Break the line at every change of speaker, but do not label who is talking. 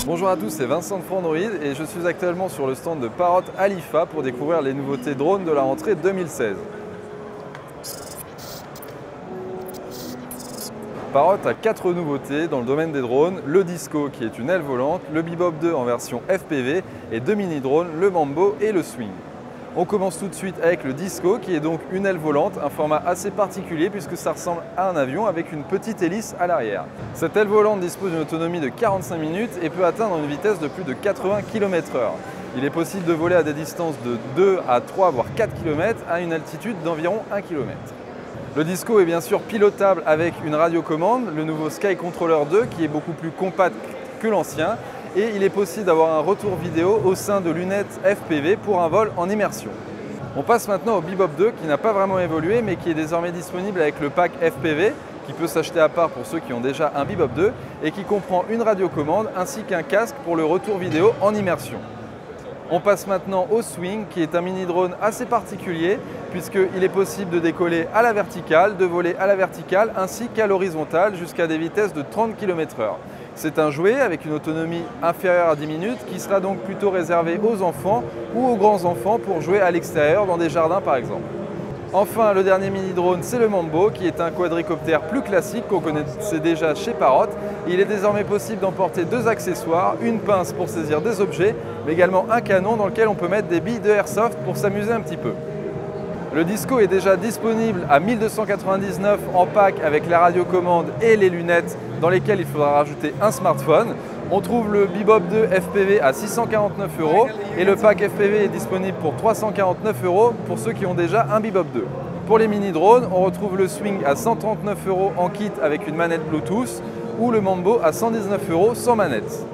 Bonjour à tous, c'est Vincent de Frandroid et je suis actuellement sur le stand de Parrot à l'IFA pour découvrir les nouveautés drones de la rentrée 2016. Parrot a 4 nouveautés dans le domaine des drones, le Disco qui est une aile volante, le Bebop 2 en version FPV et 2 mini-drones, le Mambo et le Swing. On commence tout de suite avec le Disco qui est donc une aile volante, un format assez particulier puisque ça ressemble à un avion avec une petite hélice à l'arrière. Cette aile volante dispose d'une autonomie de 45 minutes et peut atteindre une vitesse de plus de 80 km/h. Il est possible de voler à des distances de 2 à 3 voire 4 km à une altitude d'environ 1 km. Le Disco est bien sûr pilotable avec une radiocommande, le nouveau Sky Controller 2 qui est beaucoup plus compact que l'ancien. Et il est possible d'avoir un retour vidéo au sein de lunettes FPV pour un vol en immersion. On passe maintenant au Bebop 2 qui n'a pas vraiment évolué mais qui est désormais disponible avec le pack FPV qui peut s'acheter à part pour ceux qui ont déjà un Bebop 2 et qui comprend une radiocommande ainsi qu'un casque pour le retour vidéo en immersion. On passe maintenant au Swing qui est un mini-drone assez particulier puisqu'il est possible de décoller à la verticale, de voler à la verticale ainsi qu'à l'horizontale jusqu'à des vitesses de 30 km/h. C'est un jouet avec une autonomie inférieure à 10 minutes qui sera donc plutôt réservé aux enfants ou aux grands enfants pour jouer à l'extérieur dans des jardins par exemple. Enfin, le dernier mini-drone, c'est le Mambo qui est un quadricoptère plus classique qu'on connaissait déjà chez Parrot. Il est désormais possible d'emporter 2 accessoires, une pince pour saisir des objets, mais également un canon dans lequel on peut mettre des billes de airsoft pour s'amuser un petit peu. Le Disco est déjà disponible à 1299 en pack avec la radiocommande et les lunettes dans lesquelles il faudra rajouter un smartphone. On trouve le Bebop 2 FPV à 649 € et le pack FPV est disponible pour 349 € pour ceux qui ont déjà un Bebop 2. Pour les mini-drones, on retrouve le Swing à 139 € en kit avec une manette Bluetooth ou le Mambo à 119 € sans manette.